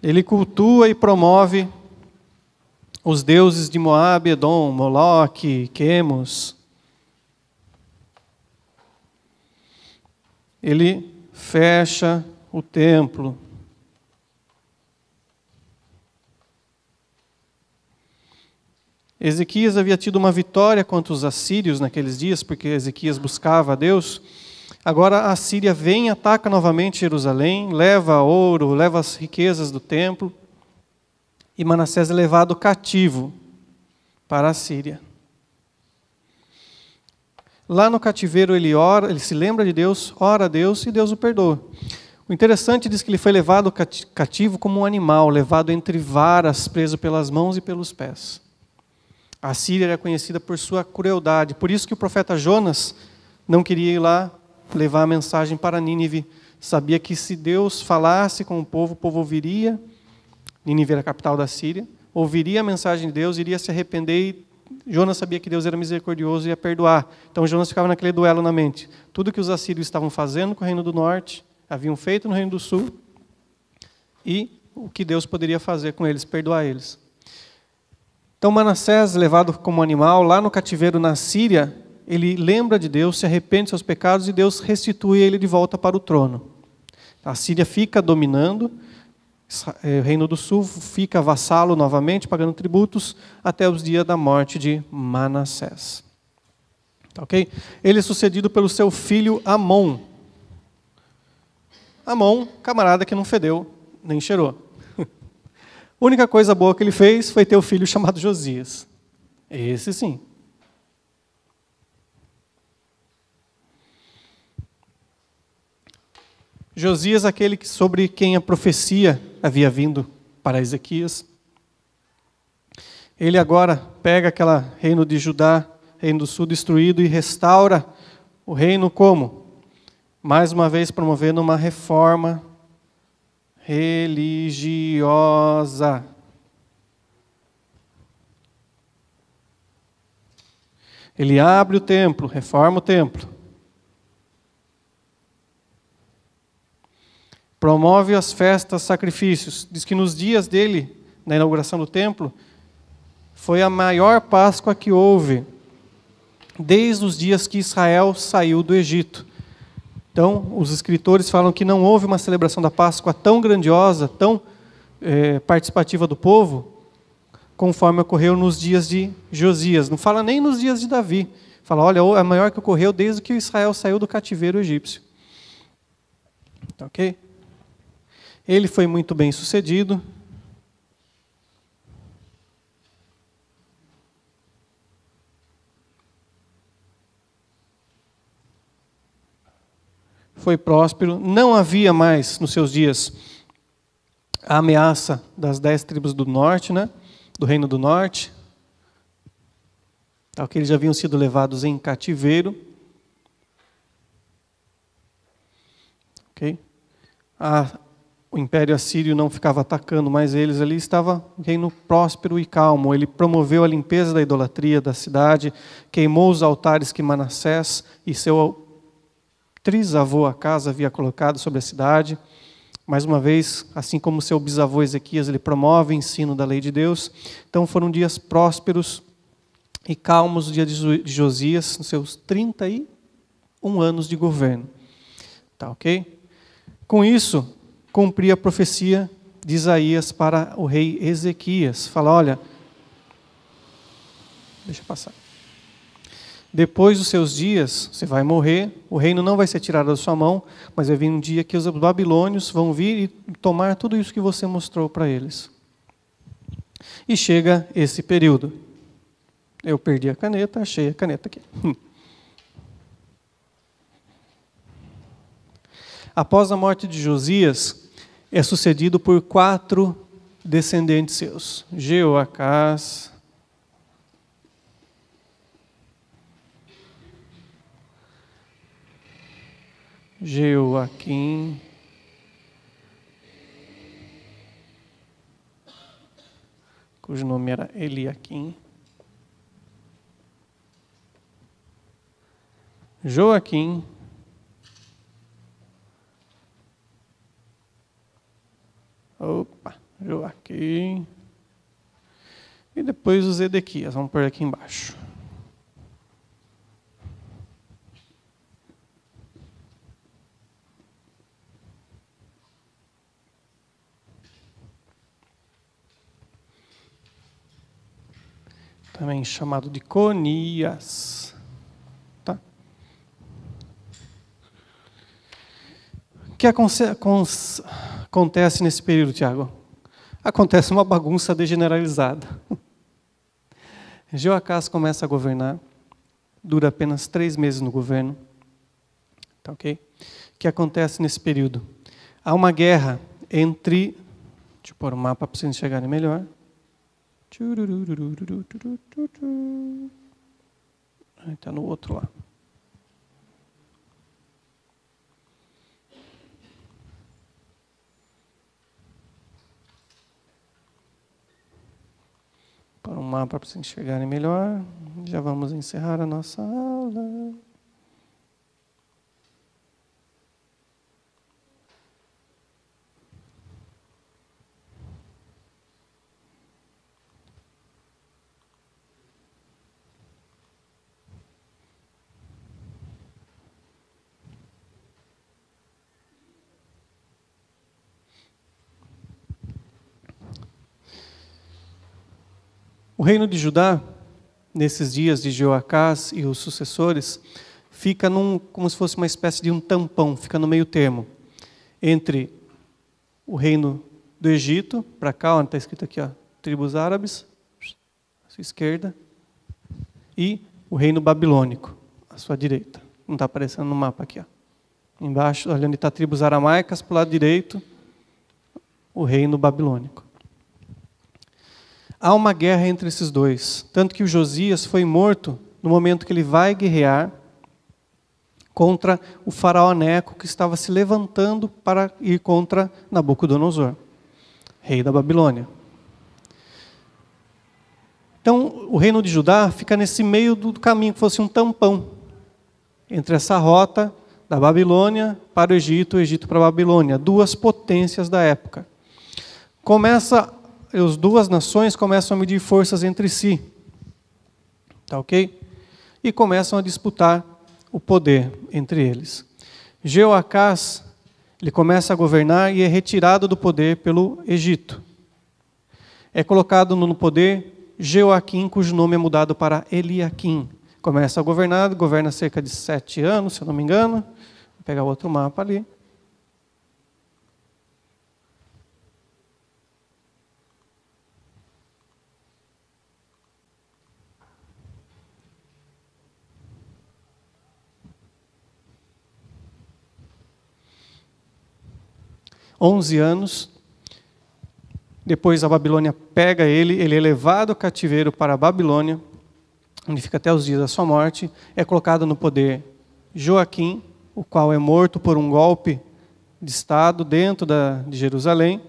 Ele cultua e promove os deuses de Moabe, Edom, Moloque, Quemos. Ele fecha o templo. Ezequias havia tido uma vitória contra os assírios naqueles dias, porque Ezequias buscava a Deus. Agora a Síria vem e ataca novamente Jerusalém, leva ouro, leva as riquezas do templo. E Manassés é levado cativo para a Síria. Lá no cativeiro ele ora, ele se lembra de Deus, ora a Deus e Deus o perdoa. O interessante diz que ele foi levado cativo como um animal, levado entre varas, preso pelas mãos e pelos pés. A Síria era conhecida por sua crueldade, por isso que o profeta Jonas não queria ir lá levar a mensagem para Nínive. Sabia que se Deus falasse com o povo ouviria. Nínive era a capital da Síria, ouviria a mensagem de Deus, iria se arrepender, e Jonas sabia que Deus era misericordioso e ia perdoar. Então Jonas ficava naquele duelo na mente. Tudo que os assírios estavam fazendo com o reino do norte, haviam feito no reino do sul, e o que Deus poderia fazer com eles, perdoar eles. Então Manassés, levado como animal, lá no cativeiro na Síria, ele lembra de Deus, se arrepende dos seus pecados, e Deus restitui ele de volta para o trono. A Síria fica dominando, o reino do sul fica vassalo novamente, pagando tributos, até os dias da morte de Manassés. Ok? Ele é sucedido pelo seu filho Amon. Amon, camarada que não fedeu, nem cheirou. A única coisa boa que ele fez foi ter o filho chamado Josias. Esse sim. Josias, aquele sobre quem a profecia havia vindo para Ezequias. Ele agora pega aquele reino de Judá, reino do sul destruído, e restaura o reino como? Mais uma vez promovendo uma reforma religiosa. Ele abre o templo, reforma o templo. Promove as festas, sacrifícios. Diz que nos dias dele, na inauguração do templo, foi a maior Páscoa que houve, desde os dias que Israel saiu do Egito. Então, os escritores falam que não houve uma celebração da Páscoa tão grandiosa, tão participativa do povo, conforme ocorreu nos dias de Josias. Não fala nem nos dias de Davi. Fala, olha, a maior que ocorreu desde que Israel saiu do cativeiro egípcio. Ok? Ele foi muito bem sucedido. Foi próspero. Não havia mais, nos seus dias, a ameaça das 10 tribos do norte, né? Do reino do norte. Que eles já haviam sido levados em cativeiro. Ok? O Império Assírio não ficava atacando mais eles ali, estava um reino próspero e calmo. Ele promoveu a limpeza da idolatria da cidade, queimou os altares que Manassés e seu trisavô Acás havia colocado sobre a cidade. Mais uma vez, assim como seu bisavô Ezequias, ele promove o ensino da lei de Deus. Então foram dias prósperos e calmos os dias de Josias, nos seus 31 anos de governo. Tá, ok? Com isso, cumpria a profecia de Isaías para o rei Ezequias. Fala, olha, deixa eu passar. Depois dos seus dias, você vai morrer, o reino não vai ser tirado da sua mão, mas vai vir um dia que os babilônios vão vir e tomar tudo isso que você mostrou para eles. E chega esse período. Eu perdi a caneta, achei a caneta aqui. Após a morte de Josias, é sucedido por 4 descendentes seus. Jeoacás, Jeoaquim, cujo nome era Eliaquim, Joaquim, Joaquim, e depois os Edequias, vamos pôr aqui embaixo. Também chamado de Conias. Tá? O que acontece nesse período, Tiago? Acontece uma bagunça degeneralizada. Jeoacás começa a governar, dura apenas 3 meses no governo. Tá, ok? O que acontece nesse período? Há uma guerra entre... Deixa eu pôr o mapa para vocês enxergarem melhor. Está no outro lá. Para um mapa para vocês enxergarem melhor. Já vamos encerrar a nossa aula. O reino de Judá, nesses dias de Jeoacás e os sucessores, fica como se fosse uma espécie de um tampão, fica no meio termo, entre o reino do Egito, para cá, onde está escrito aqui, ó, tribos árabes, à sua esquerda, e o reino babilônico, à sua direita. Não está aparecendo no mapa aqui. Ó. Embaixo, olha onde está tribos aramaicas, para o lado direito, o reino babilônico. Há uma guerra entre esses dois, tanto que o Josias foi morto no momento que ele vai guerrear contra o faraó Neco, que estava se levantando para ir contra Nabucodonosor, rei da Babilônia. Então, o reino de Judá fica nesse meio do caminho, que fosse um tampão, entre essa rota da Babilônia para o Egito para a Babilônia, 2 potências da época. As 2 nações começam a medir forças entre si, tá ok? E começam a disputar o poder entre eles. Jeoacás, ele começa a governar e é retirado do poder pelo Egito. É colocado no poder Jeoaquim, cujo nome é mudado para Eliaquim. Começa a governar, governa cerca de 7 anos, se eu não me engano. Vou pegar outro mapa ali. Onze anos, depois a Babilônia pega ele é levado cativeiro para a Babilônia, onde fica até os dias da sua morte, é colocado no poder Joaquim, o qual é morto por um golpe de Estado dentro de Jerusalém,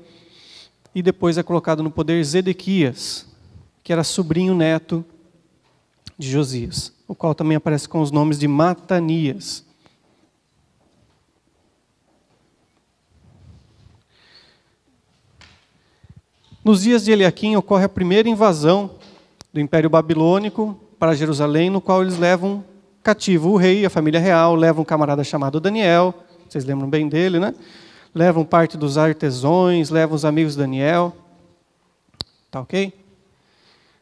e depois é colocado no poder Zedequias, que era sobrinho neto de Josias, o qual também aparece com os nomes de Matanias. Nos dias de Eliaquim ocorre a primeira invasão do Império Babilônico para Jerusalém, no qual eles levam cativo o rei, a família real, levam um camarada chamado Daniel, vocês lembram bem dele, né? Levam parte dos artesãos, levam os amigos de Daniel, tá ok?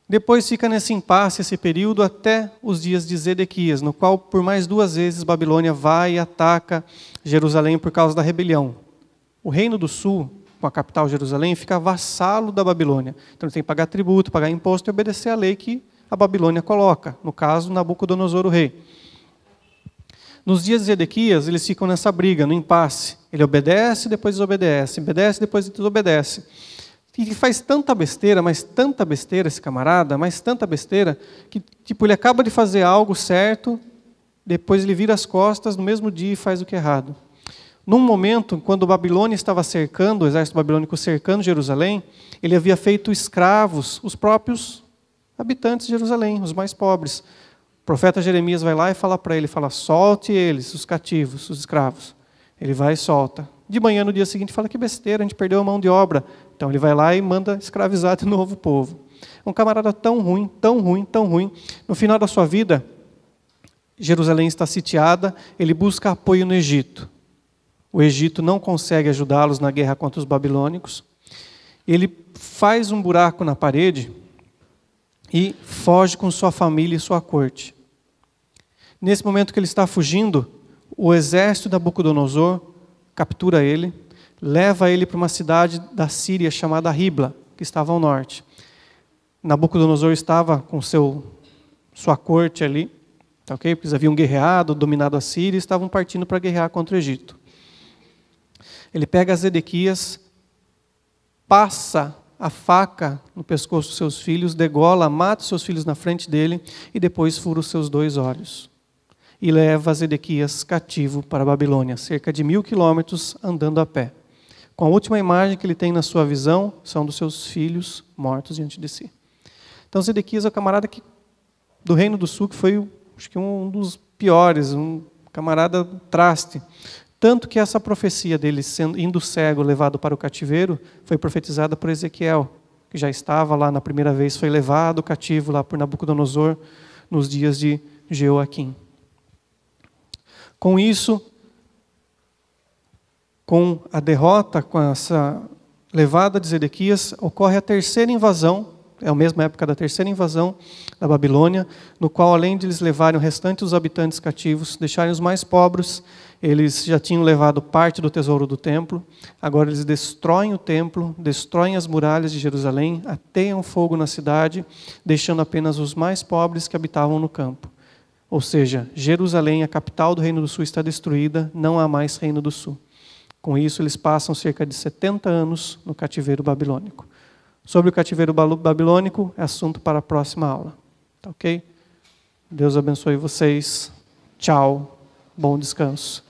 Depois fica nesse impasse, esse período, até os dias de Zedequias, no qual por mais 2 vezes Babilônia vai e ataca Jerusalém por causa da rebelião. O Reino do Sul, com a capital Jerusalém, fica vassalo da Babilônia. Então ele tem que pagar tributo, pagar imposto e obedecer à lei que a Babilônia coloca. No caso, Nabucodonosor, o rei. Nos dias de Zedequias, eles ficam nessa briga, no impasse. Ele obedece, depois desobedece. Obedece, depois desobedece. E faz tanta besteira, mas tanta besteira esse camarada, mas tanta besteira, que tipo, ele acaba de fazer algo certo, depois ele vira as costas no mesmo dia e faz o que é errado. Num momento, quando Babilônia estava cercando, o exército babilônico cercando Jerusalém, ele havia feito escravos os próprios habitantes de Jerusalém, os mais pobres. O profeta Jeremias vai lá e fala para ele, fala, solte eles, os cativos, os escravos. Ele vai e solta. De manhã, no dia seguinte, fala que besteira, a gente perdeu a mão de obra. Então ele vai lá e manda escravizar de novo o povo. Um camarada tão ruim, tão ruim, tão ruim. No final da sua vida, Jerusalém está sitiada, ele busca apoio no Egito. O Egito não consegue ajudá-los na guerra contra os babilônicos. Ele faz um buraco na parede e foge com sua família e sua corte. Nesse momento que ele está fugindo, o exército de Nabucodonosor captura ele, leva ele para uma cidade da Síria chamada Ribla, que estava ao norte. Nabucodonosor estava com sua corte ali, tá ok? Porque eles haviam guerreado, dominado a Síria e estavam partindo para guerrear contra o Egito. Ele pega Zedequias, passa a faca no pescoço dos seus filhos, degola, mata os seus filhos na frente dele e depois fura os seus 2 olhos. E leva Zedequias cativo para a Babilônia, cerca de 1000 quilômetros andando a pé. Com a última imagem que ele tem na sua visão, são dos seus filhos mortos diante de si. Então Zedequias é o camarada do Reino do Sul, que foi acho que um dos piores, um camarada traste. Tanto que essa profecia dele, indo cego, levado para o cativeiro, foi profetizada por Ezequiel, que já estava lá na primeira vez, foi levado cativo lá por Nabucodonosor, nos dias de Jeoaquim. Com isso, com a derrota, com essa levada de Zedequias, ocorre a terceira invasão, é a mesma época da terceira invasão da Babilônia, no qual, além de eles levarem o restante dos habitantes cativos, deixarem os mais pobres, eles já tinham levado parte do tesouro do templo, agora eles destroem o templo, destroem as muralhas de Jerusalém, ateiam fogo na cidade, deixando apenas os mais pobres que habitavam no campo. Ou seja, Jerusalém, a capital do Reino do Sul, está destruída, não há mais Reino do Sul. Com isso, eles passam cerca de 70 anos no cativeiro babilônico. Sobre o cativeiro babilônico, é assunto para a próxima aula. Tá ok? Deus abençoe vocês. Tchau. Bom descanso.